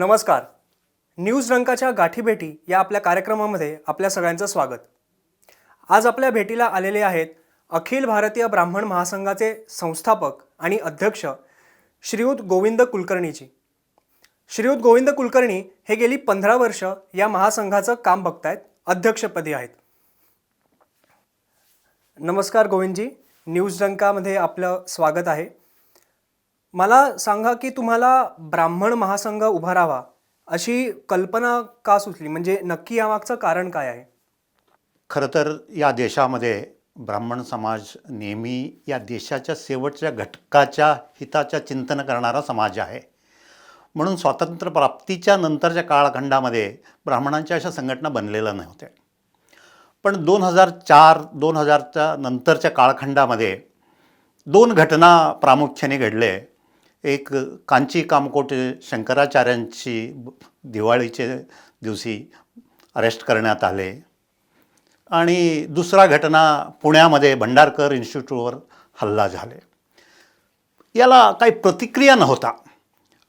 नमस्कार. न्यूज रंकाच्या गाठीभेटी या आपल्या कार्यक्रमामध्ये आपल्या सगळ्यांचं स्वागत. आज आपल्या भेटीला आलेले आहेत अखिल भारतीय ब्राह्मण महासंघाचे संस्थापक आणि अध्यक्ष श्रीयुत गोविंद कुलकर्णीजी. श्रीयुत गोविंद कुलकर्णी हे गेली 15 वर्ष या महासंघाचं काम बघतायत, अध्यक्षपदी आहेत. नमस्कार गोविंदजी, न्यूज रंकामध्ये आपलं स्वागत आहे. मला सांगा की तुम्हाला ब्राह्मण महासंघ उभारावा अशी कल्पना का सुचली, म्हणजे नक्की यामागचं कारण काय आहे? खरं तर या देशामध्ये ब्राह्मण समाज नेहमी या देशाच्या शेवटच्या घटकाच्या हिताच्या चिंतन करणारा समाज आहे. म्हणून स्वातंत्र्य प्राप्तीच्या नंतरच्या कालखंडामध्ये ब्राह्मणांच्या अशा संघटना बनलेल्या नव्हत्या. पण 2004-2000च्या नंतरच्या कालखंडामध्ये दोन घटना प्रामुख्याने घडले. एक कांची कामकोटे शंकराचार्यांची दिवाळीचे दिवशी अरेस्ट करण्यात आले आणि दुसरा घटना पुण्यामध्ये भंडारकर इन्स्टिट्यूटवर हल्ला झाले. याला काही प्रतिक्रिया नव्हता.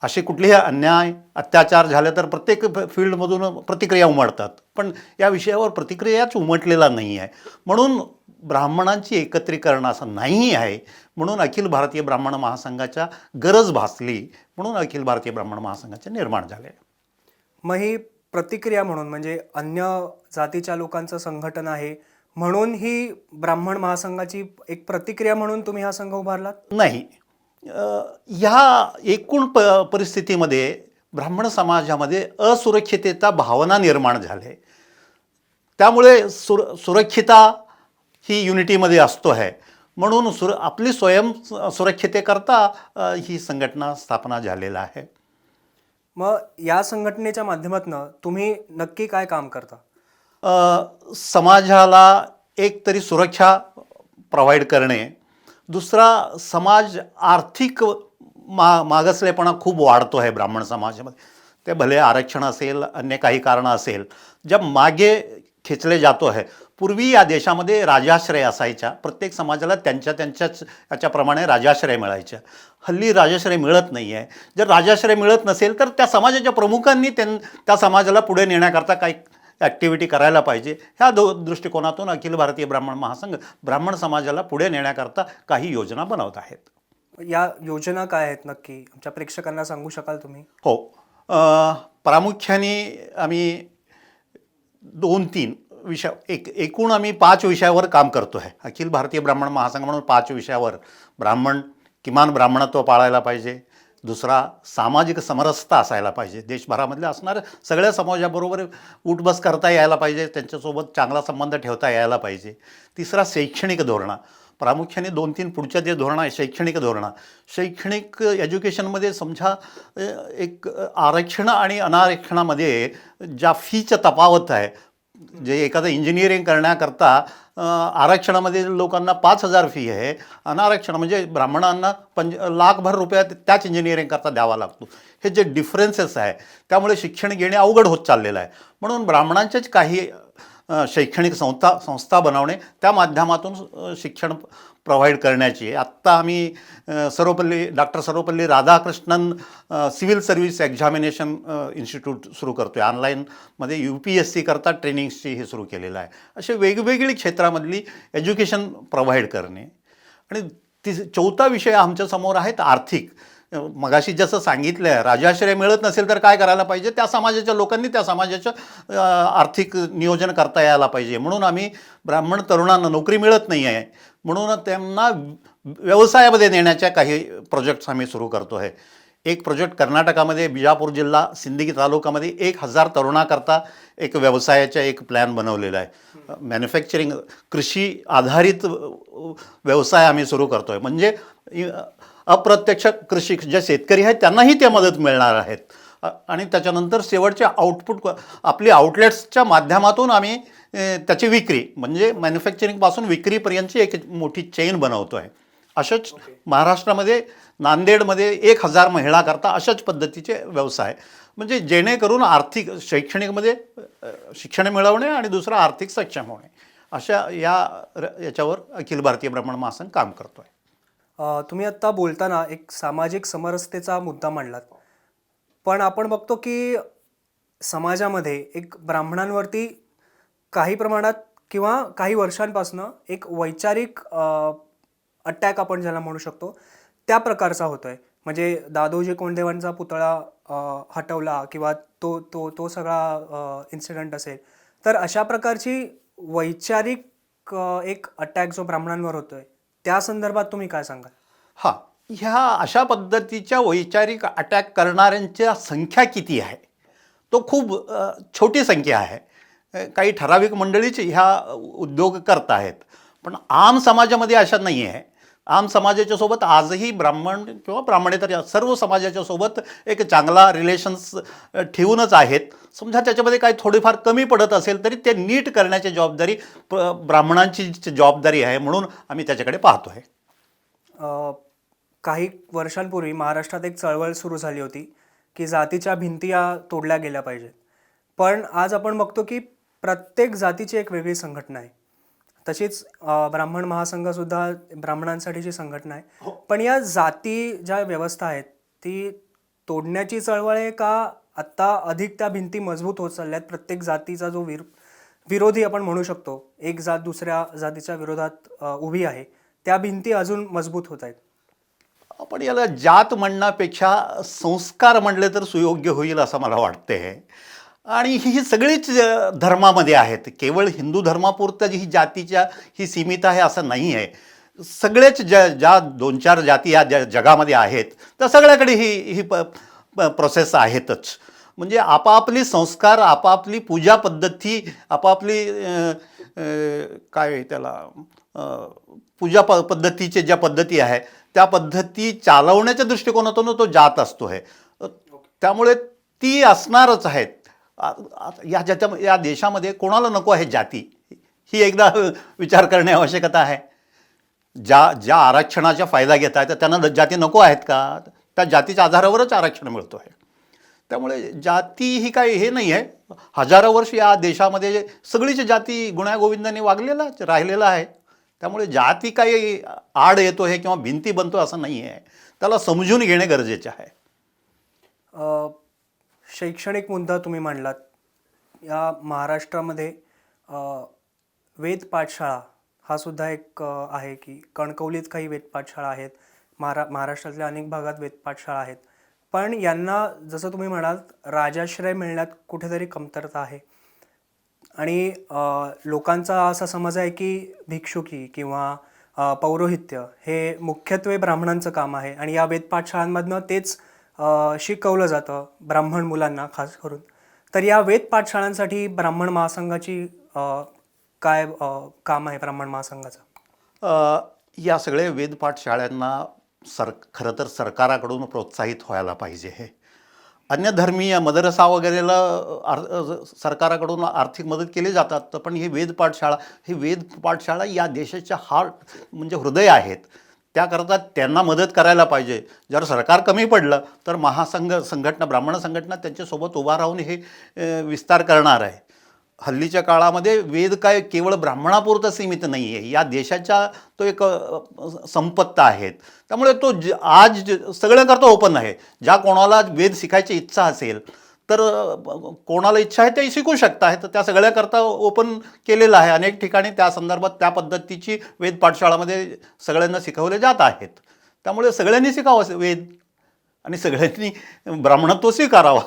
असे कुठलेही अन्याय अत्याचार झाले तर प्रत्येक फील्डमधून प्रतिक्रिया उमटतात, पण या विषयावर प्रतिक्रियाच उमटलेला नाही आहे. म्हणून ब्राह्मणांची एकत्रीकरण असं नाही आहे. म्हणून अखिल भारतीय ब्राह्मण महासंघाच्या गरज भासली, म्हणून अखिल भारतीय ब्राह्मण महासंघाचे निर्माण झाले. मग ही प्रतिक्रिया म्हणून, म्हणजे अन्य जातीच्या लोकांचं संघटन आहे म्हणून ही ब्राह्मण महासंघाची एक प्रतिक्रिया म्हणून तुम्ही हा संघ उभारलात? नाही, ह्या एकूण परिस्थितीमध्ये ब्राह्मण समाजामध्ये असुरक्षितता भावना निर्माण झाले. त्यामुळे सुरक्षिता ही युनिटीमध्ये असतो आहे. म्हणून आपली स्वयं सुरक्षितेकरता ही संघटना स्थापना झालेला आहे. मग या संघटनेच्या माध्यमातून तुम्ही नक्की काय काम करता? समाजाला एक तरी सुरक्षा प्रोव्हाइड करणे, दुसरा समाज आर्थिक मागासलेपणा खूप वाढतो आहे ब्राह्मण समाजामध्ये. ते भले आरक्षण असेल, अन्य काही कारणं असेल, ज्या मागे खेचले जातो आहे. पूर्वी या देशामध्ये राजाश्रय असायच्या, प्रत्येक समाजाला त्यांच्याच याच्याप्रमाणे राजाश्रय मिळायच्या. हल्ली राजाश्रय मिळत नाही आहे. जर राजाश्रय मिळत नसेल तर त्या समाजाच्या प्रमुखांनी त्या समाजाला पुढे नेण्याकरता काही ॲक्टिव्हिटी करायला पाहिजे. ह्या दृष्टिकोनातून अखिल भारतीय ब्राह्मण महासंघ ब्राह्मण समाजाला पुढे नेण्याकरता काही योजना बनवत आहेत. या योजना काय आहेत नक्की, आमच्या प्रेक्षकांना सांगू शकाल तुम्ही? हो, प्रामुख्याने आम्ही 2-3 विषय, एकूण आम्ही 5 विषयावर काम करतो आहे. अखिल भारतीय ब्राह्मण महासंघ म्हणून 5 विषयावर. किमान ब्राह्मणत्व पाळायला पाहिजे. दुसरा, सामाजिक समरसता असायला पाहिजे. देशभरामधल्या असणाऱ्या सगळ्या समाजाबरोबर उठबस करता यायला पाहिजे, त्यांच्यासोबत चांगला संबंध ठेवता यायला पाहिजे. तिसरा, शैक्षणिक धोरणं. प्रामुख्याने 2-3 पुढच्या जे धोरणं आहे, शैक्षणिक धोरणं. शैक्षणिक एज्युकेशनमध्ये समजा एक आरक्षण आणि अनारक्षणामध्ये ज्या फीचं तफावत आहे, जे एखादं इंजिनिअरिंग करण्याकरता आरक्षणामध्ये लोकांना 5,000 फी आहे, अनारक्षण म्हणजे ब्राह्मणांना लाखभर रुपया त्याच इंजिनिअरिंग करता द्यावा लागतो. हे जे डिफरन्सेस आहे, त्यामुळे शिक्षण घेणे अवघड होत चाललेलं आहे. म्हणून ब्राह्मणांचेच काही शैक्षणिक संस्था बनवणे, त्या माध्यमातून शिक्षण प्रोव्हाइड करण्याची. आत्ता आम्ही doctor Sarvepalli Radhakrishnan civil service examination institute सुरू करतो आहे. ऑनलाईनमध्ये UPSC करता ट्रेनिंग्सची हे सुरू केलेलं आहे. असे वेगवेगळी क्षेत्रामधली एज्युकेशन प्रोव्हाइड करणे. आणि चौथा विषय आमच्यासमोर आहेत आर्थिक. मगाशी जसं सांगितलं आहे, राजाश्रय मिळत नसेल तर काय करायला पाहिजे, त्या समाजाच्या लोकांनी त्या समाजाचं आर्थिक नियोजन करता यायला पाहिजे. म्हणून आम्ही ब्राह्मण तरुणांना नोकरी मिळत नाही आहे, म्हणून त्यांना व्यवसायामध्ये नेण्याच्या काही प्रोजेक्ट्स आम्ही सुरू करतो आहे. एक प्रोजेक्ट कर्नाटकामध्ये बिजापूर जिल्हा सिंदगी तालुक्यामध्ये 1,000 तरुणाकरता एक व्यवसायाचा एक प्लॅन बनवलेला आहे. मॅन्युफॅक्चरिंग, कृषी आधारित व्यवसाय आम्ही सुरू करतो आहे. म्हणजे अप्रत्यक्ष कृषी जे शेतकरी आहेत त्यांनाही त्या मदत मिळणार आहेत. आणि त्याच्यानंतर शेवटच्या आउटपुट आपली आउटलेट्सच्या माध्यमातून आम्ही त्याची विक्री, म्हणजे मॅन्युफॅक्चरिंगपासून विक्रीपर्यंतची एक मोठी चेन बनवतो आहे. अशाच महाराष्ट्रामध्ये नांदेडमध्ये 1,000 महिलाकरता अशाच पद्धतीचे व्यवसाय, म्हणजे जेणेकरून आर्थिक शैक्षणिकमध्ये शिक्षण मिळवणे आणि दुसरं आर्थिक सक्षम होणे, अशा याच्यावर अखिल भारतीय ब्राह्मण महासंघ काम करतो आहे. तुम्ही आत्ता बोलताना एक सामाजिक समरसतेचा मुद्दा मांडलात. पण आपण बघतो की समाजामध्ये एक ब्राह्मणांवरती काही प्रमाणात किंवा काही वर्षांपासनं एक वैचारिक अटॅक आपण ज्याला म्हणू शकतो त्या प्रकारचा होतोय. म्हणजे दादोजी कोंडदेवांचा पुतळा हटवला किंवा तो तो तो सगळा इन्सिडेंट असेल, तर अशा प्रकारची वैचारिक एक अटॅक जो ब्राह्मणांवर होतोय त्या संदर्भात तुम्ही काय सांगाल? हां, ह्या अशा पद्धतीच्या वैचारिक अटॅक करणाऱ्यांच्या संख्या किती आहे? तो खूप छोटी संख्या आहे. काही ठराविक मंडळीच ह्या उद्योग करत आहेत. पण आम समाजामध्ये अशा नाही आहे. आम समाजाच्या सोबत आजही ब्राह्मण किंवा ब्राह्मणेतर या सर्व समाजाच्या सोबत एक चांगला रिलेशन्स ठेवूनच आहेत. समजा त्याच्यामध्ये काही थोडीफार कमी पडत असेल तरी ते नीट करण्याची जबाबदारी ब्राह्मणांची जबाबदारी आहे, म्हणून आम्ही त्याच्याकडे पाहतो आहे. काही वर्षांपूर्वी महाराष्ट्रात एक चळवळ सुरू झाली होती की जातीच्या भिंती या तोडल्या गेल्या पाहिजेत. पण आज आपण बघतो की प्रत्येक जातीची एक वेगळी संघटना आहे. तशीच ब्राह्मण महासंघसुद्धा ब्राह्मणांसाठीची संघटना आहे. पण या जाती ज्या व्यवस्था आहेत ती तोडण्याची चळवळ आहे का आत्ता अधिक त्या भिंती मजबूत होत चालल्यात? प्रत्येक जातीचा जो विरोधी आपण म्हणू शकतो, एक जात दुसऱ्या जातीच्या विरोधात उभी आहे, त्या भिंती अजून मजबूत होत आहेत. आपण याला जात म्हणण्यापेक्षा संस्कार म्हणले तर सुयोग्य होईल असं मला वाटते. आणि ही सगळीच धर्मामध्ये आहेत. केवळ हिंदू धर्मापुरतं ही जातीच्या ही सीमित आहे असं नाही आहे. सगळेच ज्या 2-4 जाती या जगामध्ये आहेत त्या सगळ्याकडे ही प्रोसेस आहेतच. म्हणजे आपापली संस्कार, आपापली पूजा पद्धती, आपापली काय त्याला पूजा पद्धतीचे ज्या पद्धती आहे त्या पद्धती चालवण्याच्या दृष्टिकोनातून तो जात असतो आहे. त्यामुळे ती असणारच आहेत. या देशामध्ये कोणाला नको आहे जाती, ही एकदा विचार करणे आवश्यकता आहे. ज्या आरक्षणाचा फायदा घेत आहेत त्यांना जाती नको आहेत का? त्या जातीच्या आधारावरच आरक्षण मिळतो आहे. त्यामुळे जाती ही काही हे नाही आहे. हजारो वर्ष या देशामध्ये सगळीच जाती गुण्यागोविंदाने वागलेला राहिलेला आहे. त्यामुळे जाती काही आड येतो आहे किंवा भिंती बनतो असं नाही आहे. त्याला समजून घेणे गरजेचे आहे. शैक्षणिक मुद्दा तुम्ही मांडलात. या महाराष्ट्रामध्ये वेद पाठशाळा हा सुद्धा एक आहे की कणकवलीत काही वेद पाठशाळा आहेत, महाराष्ट्रातल्या अनेक भागात वेद पाठशाळा आहेत. पण यांना जसं तुम्ही म्हणाल राजाश्रय मिळण्यात कुठेतरी कमतरता आहे. आणि लोकांचा असा समज आहे की भिक्षुकी किंवा पौरोहित्य हे मुख्यत्वे ब्राह्मणांचं काम आहे आणि या वेद पाठशाळांमधनं तेच शिकवलं जातं ब्राह्मण मुलांना खास करून. तर या वेद पाठशाळांसाठी ब्राह्मण महासंघाची काय काम आहे ब्राह्मण महासंघाचं? या सगळ्या वेद पाठशाळांना खरं तर सरकाराकडून प्रोत्साहित व्हायला पाहिजे. हे अन्य धर्मीय मदरसा वगैरेला सरकाराकडून आर्थिक मदत केली जातात. पण ही वेद पाठशाळा या देशाच्या हार्ट म्हणजे हृदय आहेत. त्याकरता त्यांना मदत करायला पाहिजे. जर सरकार कमी पडलं तर संघटना, ब्राह्मण संघटना त्यांच्यासोबत उभा राहून हे विस्तार करणार आहे. हल्लीच्या काळामध्ये वेद काय केवळ ब्राह्मणापुरतं सीमित नाही आहे. या देशाच्या तो एक संपत्ती आहेत. त्यामुळे तो आज सगळ्यांकरता ओपन आहे. ज्या कोणाला वेद शिकायची इच्छा असेल तर कोणाला इच्छा आहे ते शिकू शकता. तर त्या सगळ्याकरता ओपन केलेलं आहे. अनेक ठिकाणी त्या संदर्भात त्या पद्धतीची वेद पाठशाळामध्ये सगळ्यांना शिकवले जात आहेत. त्यामुळे सगळ्यांनी शिकावं वेद आणि सगळ्यांनी ब्राह्मणत्व स्वीकारावं.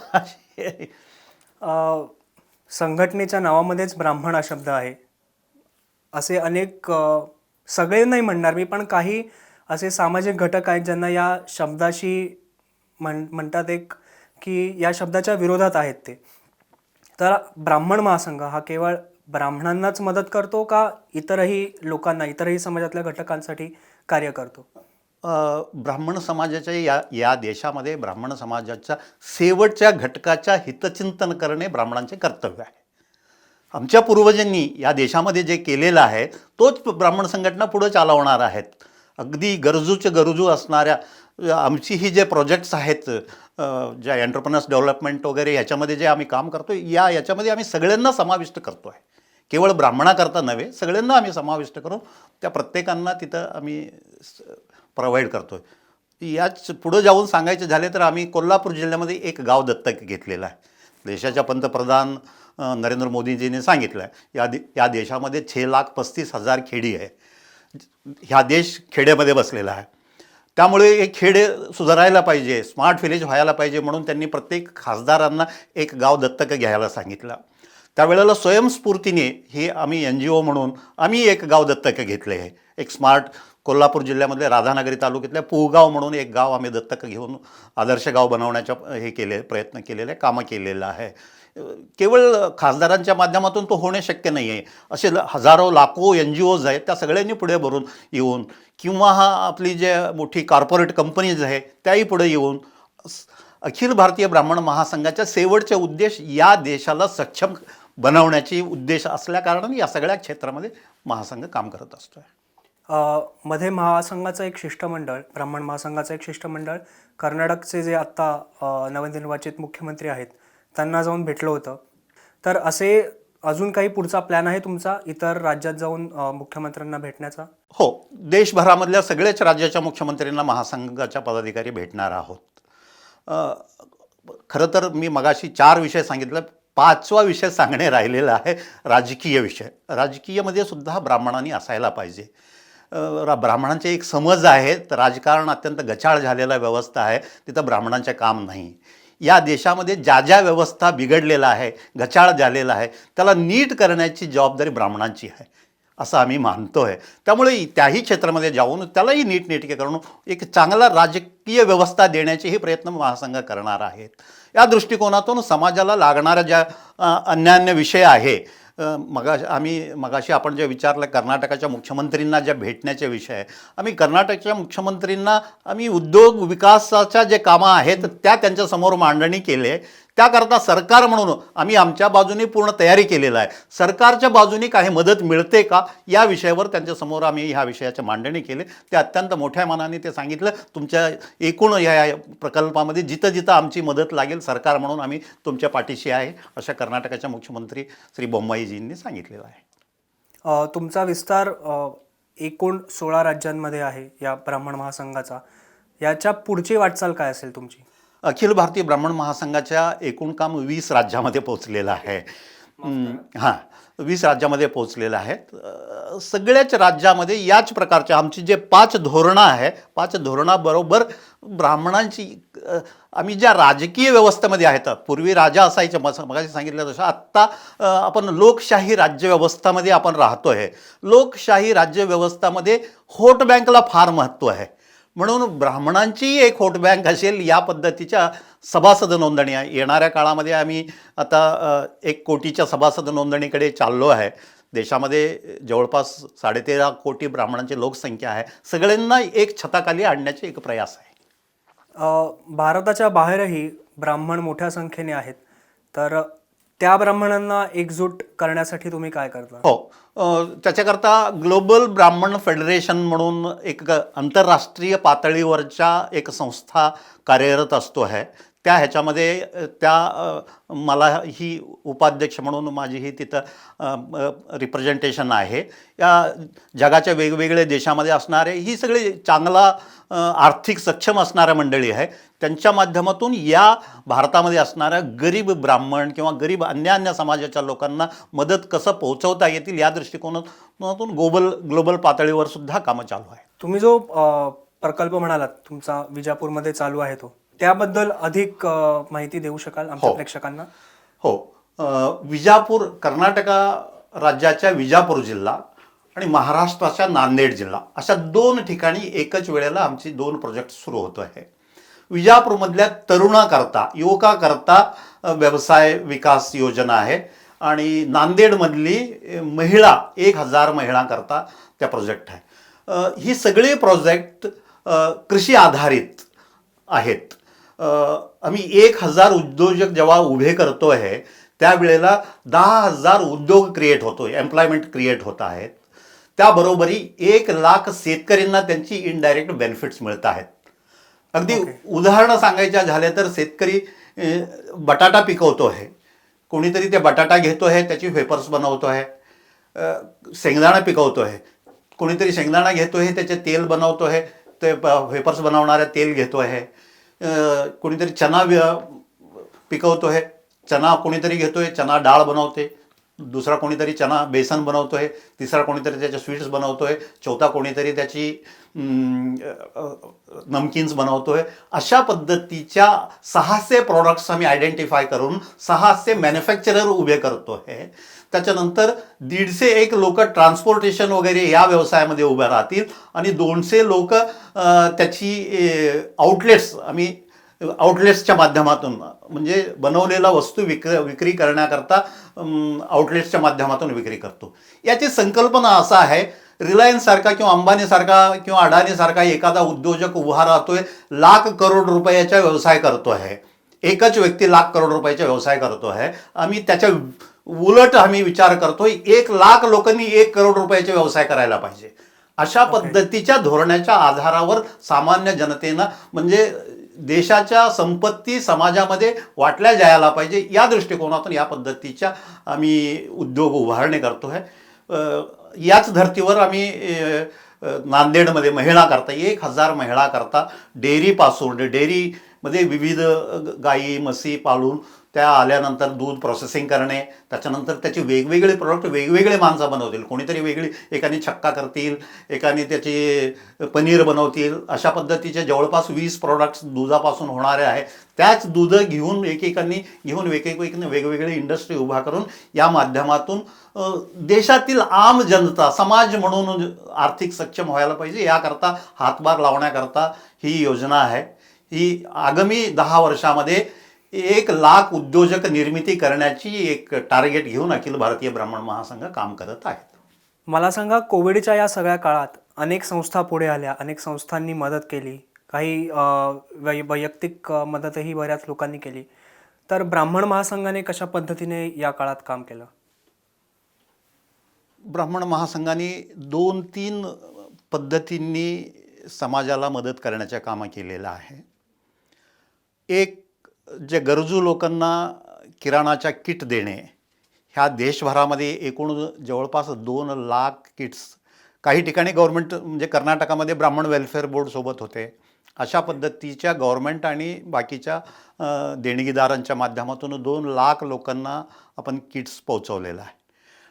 संघटनेच्या नावामध्येच ब्राह्मण हा शब्द आहे. असे अनेक सगळे नाही म्हणणार मी, पण काही असे सामाजिक घटक आहेत ज्यांना या शब्दाशी म्हणतात एक की या शब्दाच्या विरोधात आहेत ते. तर ब्राह्मण महासंघ हा केवळ ब्राह्मणांनाच मदत करतो का इतरही लोकांना, इतरही समाजातल्या घटकांसाठी कार्य करतो? ब्राह्मण समाजाच्या या देशामध्ये ब्राह्मण समाजाच्या शेवटच्या घटकाच्या हितचिंतन करणे ब्राह्मणांचे कर्तव्य आहे. आमच्या पूर्वजांनी या देशामध्ये जे केलेलं आहे तोच ब्राह्मण संघटना पुढे चालवणार आहेत. अगदी गरजू असणाऱ्या आमची ही जे प्रोजेक्ट्स आहेत, ज्या एंटरप्रेन्योर्स डेव्हलपमेंट वगैरे याच्यामध्ये जे आम्ही काम करतो याच्यामध्ये आम्ही सगळ्यांना समाविष्ट करतो आहे. केवळ ब्राह्मणाकरता नव्हे, सगळ्यांना आम्ही समाविष्ट करून त्या प्रत्येकांना तिथं आम्ही प्रोव्हाइड करतो आहे. याच पुढं जाऊन सांगायचे झाले तर आम्ही कोल्हापूर जिल्ह्यामध्ये एक गाव दत्तक घेतलेलं आहे. देशाच्या पंतप्रधान नरेंद्र मोदीजींनी सांगितलं आहे या देशामध्ये 6,35,000 खेडी आहे. ह्या देश खेड्यामध्ये बसलेला आहे. त्यामुळे हे खेडे सुधारायला पाहिजे, स्मार्ट व्हिलेज व्हायला पाहिजे म्हणून त्यांनी प्रत्येक खासदारांना एक गाव दत्तक घ्यायला सांगितलं. त्यावेळेला स्वयंस्फूर्तीने हे आम्ही NGO म्हणून आम्ही एक गाव दत्तक घेतले आहे. एक स्मार्ट कोल्हापूर जिल्ह्यामधले राधानगरी तालुक्यातल्या पुहगाव म्हणून एक गाव आम्ही दत्तक घेऊन आदर्श गाव बनवण्याचा प्रयत्न केलेले, कामं केलेलं आहे. केवळ खासदारांच्या माध्यमातून तो होणे शक्य नाही आहे. असे हजारो लाखो NGOज आहेत, त्या सगळ्यांनी पुढे भरून येऊन किंवा आपली जे मोठी कॉर्पोरेट कंपनीज आहे त्याही पुढे येऊन अखिल भारतीय ब्राह्मण महासंघाच्या शेवटचे उद्देश या देशाला सक्षम बनवण्याची उद्देश असल्याकारणाने या सगळ्या क्षेत्रामध्ये महासंघ काम करत असतो आहे. मध्ये महासंघाचं एक शिष्टमंडळ, ब्राह्मण महासंघाचं एक शिष्टमंडळ कर्नाटकचे जे आत्ता नवनिर्वाचित मुख्यमंत्री आहेत त्यांना जाऊन भेटलं होतं. तर असे अजून काही पुढचा प्लॅन आहे तुमचा इतर राज्यात जाऊन मुख्यमंत्र्यांना भेटण्याचा? हो, देशभरामधल्या सगळ्याच राज्याच्या मुख्यमंत्र्यांना महासंघाच्या पदाधिकारी भेटणार आहोत. खरं तर मी मगाशी 4 विषय सांगितलं, 5वा विषय सांगणे राहिलेला आहे राजकीय विषय. राजकीयमध्ये सुद्धा ब्राह्मणांनी असायला पाहिजे. ब्राह्मणांचे एक समज आहे, तर राजकारण अत्यंत गचाळ झालेला व्यवस्था आहे, तिथं ब्राह्मणांचे काम नाही. या देशामध्ये ज्या ज्या व्यवस्था बिघडलेला आहे, गचाळ झालेला आहे, त्याला नीट करण्याची जबाबदारी ब्राह्मणांची आहे असं आम्ही मानतो आहे. त्यामुळे त्याही क्षेत्रामध्ये जाऊन त्यालाही नीटनेटके करून एक चांगला राजकीय व्यवस्था देण्याचेही प्रयत्न महासंघ करणार आहेत. या दृष्टिकोनातून समाजाला लागणाऱ्या ज्या अन्यान्य विषय आहे, मगाशी आपण जे विचारलं कर्नाटकाच्या मुख्यमंत्रींना ज्या भेटण्याचे विषय आहे, आम्ही कर्नाटकच्या मुख्यमंत्रींना आम्ही उद्योग विकासाच्या जे कामं आहेत त्यांच्यासमोर मांडणी केली आहे. त्याकरता सरकार म्हणून आम्ही आमच्या बाजूने पूर्ण तयारी केलेलं आहे. सरकारच्या बाजूने काही मदत मिळते का या विषयावर त्यांच्यासमोर आम्ही ह्या विषयाची मांडणी केली. ते अत्यंत मोठ्या मनाने ते सांगितलं, तुमच्या एकूण या प्रकल्पामध्ये जिथं जिथं आमची मदत लागेल सरकार म्हणून आम्ही तुमच्या पाठीशी आहे, अशा कर्नाटकाच्या मुख्यमंत्री श्री बोम्माईजींनी सांगितलेलं आहे. तुमचा विस्तार एकूण 16 राज्यांमध्ये आहे या ब्राह्मण महासंघाचा. याच्या पुढची वाटचाल काय असेल तुमची? अखिल भारतीय ब्राह्मण महासंघाच्या एकूण काम 20 राज्यामध्ये पोहोचलेलं आहे. 20 राज्यामध्ये पोहोचलेलं आहे. सगळ्याच राज्यामध्ये याच प्रकारच्या आमची जे 5 धोरणं आहे, 5 धोरणाबरोबर ब्राह्मणांची आम्ही ज्या राजकीय व्यवस्थेमध्ये आहेत, पूर्वी राजा असायचे मगाशी सांगितलं तसं, आत्ता आपण लोकशाही राज्यव्यवस्थामध्ये आपण राहतो आहे. लोकशाही राज्यव्यवस्थामध्ये व्होट बँकला फार महत्त्व आहे. म्हणून ब्राह्मणांची एक व्होट बँक असेल या पद्धतीच्या सभासद नोंदणी येणाऱ्या काळामध्ये आम्ही आता 1 कोटीच्या सभासद नोंदणीकडे चाललो आहे. देशामध्ये जवळपास 13.5 कोटी ब्राह्मणांची लोकसंख्या आहे. सगळ्यांना एक छताखाली आणण्याचे एक प्रयास आहे. भारताच्या बाहेरही ब्राह्मण मोठ्या संख्येने आहेत, तर त्या ब्राह्मणांना एकजूट करण्यासाठी तुम्ही काय करता? हो, त्याच्याकरता ग्लोबल ब्राह्मण फेडरेशन म्हणून एक आंतरराष्ट्रीय पातळीवरच्या एक संस्था कार्यरत असतो आहे. ह्याच्यामध्ये मला ही उपाध्यक्ष म्हणून माझी ही तिथं रिप्रेझेंटेशन आहे. या जगाच्या वेगवेगळ्या देशामध्ये असणारे ही सगळी चांगला आर्थिक सक्षम असणाऱ्या मंडळी आहे. त्यांच्या माध्यमातून या भारतामध्ये असणाऱ्या गरीब ब्राह्मण किंवा गरीब अन्य समाजाच्या लोकांना मदत कसं पोहोचवता येतील या दृष्टिकोनातून ग्लोबल पातळीवर सुद्धा कामं चालू आहे. तुम्ही जो प्रकल्प म्हणालात तुमचा विजापूरमध्ये चालू आहे, तो त्याबद्दल अधिक माहिती देऊ शकाल आमच्या प्रेक्षकांना? हो, विजापूर कर्नाटका राज्याच्या विजापूर जिल्हा आणि महाराष्ट्राच्या नांदेड जिल्हा अशा 2 ठिकाणी एकच वेळेला आमची 2 प्रोजेक्ट सुरू होतो आहे. विजापूरमधल्या तरुणाकरता युवकाकरता व्यवसाय विकास योजना आहे आणि नांदेडमधली 1000 महिलांकरता त्या प्रोजेक्ट आहे. ही सगळे प्रोजेक्ट कृषी आधारित आहेत. आम्ही 1000 उद्योजक जेव्हा उभे करतो आहे त्यावेळेला 10,000 उद्योग क्रिएट होतो, एम्प्लॉयमेंट क्रिएट होत आहेत. त्याबरोबरी 1,00,000 शेतकऱ्यांना त्यांची इनडायरेक्ट बेनिफिट्स मिळत आहेत. अगदी उदाहरणं सांगायच्या झाल्या तर शेतकरी बटाटा पिकवतो आहे, कोणीतरी ते बटाटा घेतो आहे त्याची वेफर्स बनवतो आहे. शेंगदाणा पिकवतो आहे, कोणीतरी शेंगदाणा घेतो आहे त्याचे तेल बनवतो आहे. ते वेपर्स बनवणाऱ्या तेल घेतो आहे, कोणीतरी चना पिकवतो आहे, चना कोणीतरी घेतो आहे, चना डाळ बनवते, दुसरा कोणीतरी चना बेसन बनवतो आहे, तिसरा कोणीतरी त्याच्या स्वीट्स बनवतो आहे, चौथा कोणीतरी त्याची नमकीन्स बनवतो आहे. अशा पद्धतीच्या 600 प्रॉडक्ट्स आम्ही आयडेंटिफाय करून 600 मॅन्युफॅक्चरर उभे करतो आहे. त्याच्यानंतर 150 लोक ट्रान्सपोर्टेशन वगैरे या व्यवसायामध्ये उभे राहतील आणि 200 लोक त्याची आउटलेट्सच्या माध्यमातून, म्हणजे बनवलेला वस्तू विक्री करण्याकरता आउटलेट्सच्या माध्यमातून विक्री करतो. याची संकल्पना असा आहे, रिलायन्ससारखा किंवा अंबानीसारखा किंवा अडाणीसारखा एखादा उद्योजक उभा राहतोय, लाख करोड रुपयाचा व्यवसाय करतो आहे, एकच व्यक्ती लाख करोड रुपयाचा व्यवसाय करतो आहे. आम्ही त्याच्या उलट आम्ही विचार करतोय, 1,00,000 लोकांनी 1 करोड रुपयाचा व्यवसाय करायला पाहिजे. अशा पद्धतीच्या धोरणाच्या आधारावर सामान्य जनतेनं, म्हणजे देशाच्या संपत्ती समाजामध्ये वाटल्या जायला पाहिजे, या दृष्टिकोनातून या पद्धतीच्या आम्ही उद्योग उभारणी करतो आहे. याच धर्तीवर आम्ही नांदेडमध्ये महिला करता 1,000 महिला करता डेअरीमध्ये विविध गाई म्हशी पाळून त्या आल्यानंतर दूध प्रोसेसिंग करणे, त्याच्यानंतर त्याची वेगवेगळे प्रोडक्ट वेगवेगळे माणसं बनवतील. कोणीतरी वेगळी, एकाने छक्का करतील, एकाने त्याची पनीर बनवतील. अशा पद्धतीचे जवळपास 20 प्रोडक्ट्स दुधापासून होणारे आहे. त्याच दूध घेऊन एकेकांनी वेगवेगळे इंडस्ट्री उभा करून या माध्यमातून देशातील आम जनता समाज म्हणून आर्थिक सक्षम व्हायला पाहिजे, याकरता हातभार लावण्याकरता ही योजना आहे. ही आगामी 10 वर्षामध्ये 1,00,000 उद्योजक निर्मिती करण्याची एक टार्गेट घेऊन अखिल भारतीय ब्राह्मण महासंघ काम करत आहेत. मला सांगा, कोविडच्या या सगळ्या काळात अनेक संस्था पुढे आल्या, अनेक संस्थांनी मदत केली, काही वैयक्तिक मदतही बऱ्याच लोकांनी केली. तर ब्राह्मण महासंघाने कशा पद्धतीने या काळात काम केलं? ब्राह्मण महासंघाने 2-3 पद्धतींनी समाजाला मदत करण्याचं काम केलेलं आहे. एक, जे गरजू लोकांना किराणाच्या किट देणे. ह्या देशभरामध्ये एकूण जवळपास 2,00,000 किट्स, काही ठिकाणी गव्हर्नमेंट, म्हणजे कर्नाटकामध्ये ब्राह्मण वेलफेअर बोर्ड सोबत होते, अशा पद्धतीच्या गव्हर्नमेंट आणि बाकीच्या देणगीदारांच्या माध्यमातून 2,00,000 लोकांना आपण किट्स पोहोचवलेलं आहे.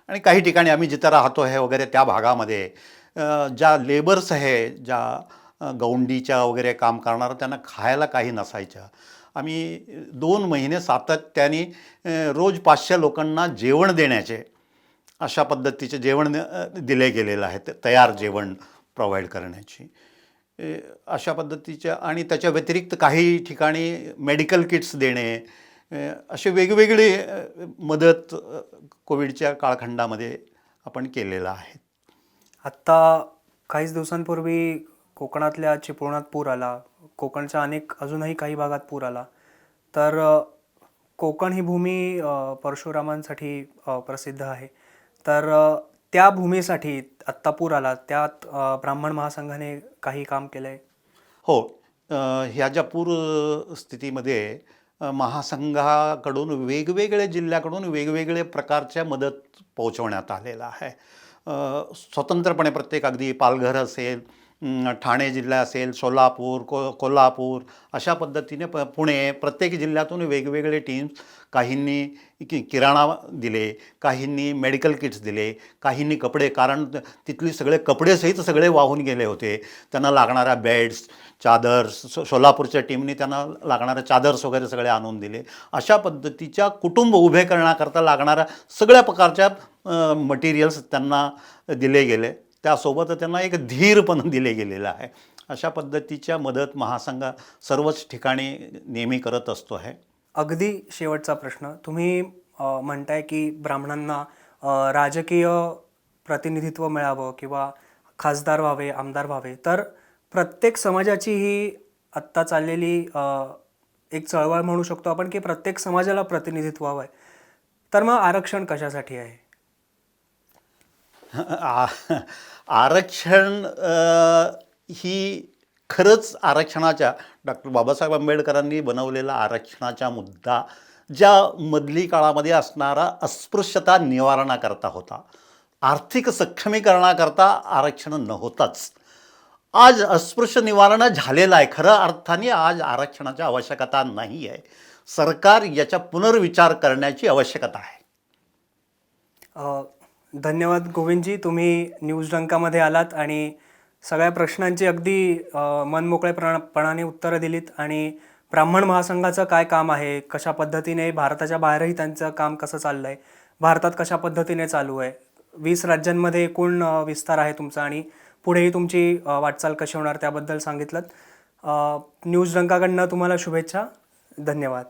आणि काही ठिकाणी आम्ही जिथं राहतो आहे वगैरे त्या भागामध्ये ज्या लेबर्स आहे, ज्या गौंडीच्या वगैरे काम करणारं, त्यांना खायला काही नसायचं. आम्ही 2 महिने सातत्याने रोज 500 लोकांना जेवण देण्याचे, अशा पद्धतीचे जेवण दिले गेलेलं आहे, तयार जेवण प्रोव्हाइड करण्याची अशा पद्धतीच्या. आणि त्याच्या व्यतिरिक्त काही ठिकाणी मेडिकल किट्स देणे, असे वेगवेगळे मदत कोविडच्या काळखंडामध्ये आपण केलेलं आहे. आत्ता काहीच दिवसांपूर्वी कोकणातल्या चिपळुणात पूर आला, कोकणच्या अजूनही काही भागात पूर आला. तर कोकण ही भूमी परशुरामांसाठी प्रसिद्ध आहे. तर त्या भूमीसाठी आत्ता पूर आला, त्यात ब्राह्मण महासंघाने काही काम केलं आहे? हो, ह्या ज्या पूर स्थितीमध्ये महासंघाकडून वेगवेगळ्या जिल्ह्याकडून वेगवेगळे प्रकारच्या मदत पोहोचवण्यात आलेला आहे. स्वतंत्रपणे प्रत्येक, अगदी पालघर असेल, ठाणे जिल्हा असेल, सोलापूर, कोल्हापूर, अशा पद्धतीने पुणे, प्रत्येक जिल्ह्यातून वेगवेगळे टीम्स, काहींनी किराणा दिले, काहींनी मेडिकल किट्स दिले, काहींनी कपडे, कारण तिथली सगळे कपडेसहित सगळे वाहून गेले होते. त्यांना लागणाऱ्या बेड्स, चादर्स, सोलापूरच्या टीमनी त्यांना लागणाऱ्या चादर्स वगैरे सगळे आणून दिले. अशा पद्धतीच्या कुटुंब उभे करण्याकरता लागणाऱ्या सगळ्या प्रकारच्या मटेरियल्स त्यांना दिले गेले. त्यासोबत त्यांना एक धीर पण दिले गेलेलं आहे. अशा पद्धतीच्या मदत महासंघ सर्वच ठिकाणी नेहमी करत असतो आहे. अगदी शेवटचा प्रश्न, तुम्ही म्हणताय की ब्राह्मणांना राजकीय प्रतिनिधित्व मिळावं किंवा खासदार व्हावे, आमदार व्हावे, तर प्रत्येक समाजाची ही आत्ता चाललेली एक चळवळ म्हणू शकतो आपण की प्रत्येक समाजाला प्रतिनिधित्व हवं आहे. तर मग आरक्षण कशासाठी आहे? आरक्षण ही खरंच आरक्षणाच्या, डॉक्टर बाबासाहेब आंबेडकरांनी बनवलेला आरक्षणाचा मुद्दा ज्या मधली काळामध्ये असणारा अस्पृश्यता निवारणाकरता होता, आर्थिक सक्षमीकरणाकरता आरक्षण नव्हताच. आज अस्पृश्य निवारण झालेलं आहे. खरं अर्थाने आज आरक्षणाची आवश्यकता नाही आहे. सरकार याचा पुनर्विचार करण्याची आवश्यकता आहे. धन्यवाद गोविंदजी, तुम्ही न्यूज डंकामध्ये आलात आणि सगळ्या प्रश्नांची अगदी मनमोकळेपणाने उत्तरं दिलीत आणि ब्राह्मण महासंघाचं काय काम आहे, कशा पद्धतीने भारताच्या बाहेरही त्यांचं काम कसं चाललं आहे, भारतात कशा पद्धतीने चालू आहे, 20 राज्यांमध्ये एकूण विस्तार आहे तुमचा आणि पुढेही तुमची वाटचाल कशी होणार त्याबद्दल सांगितलं. न्यूज डंकाकडनं तुम्हाला शुभेच्छा. धन्यवाद.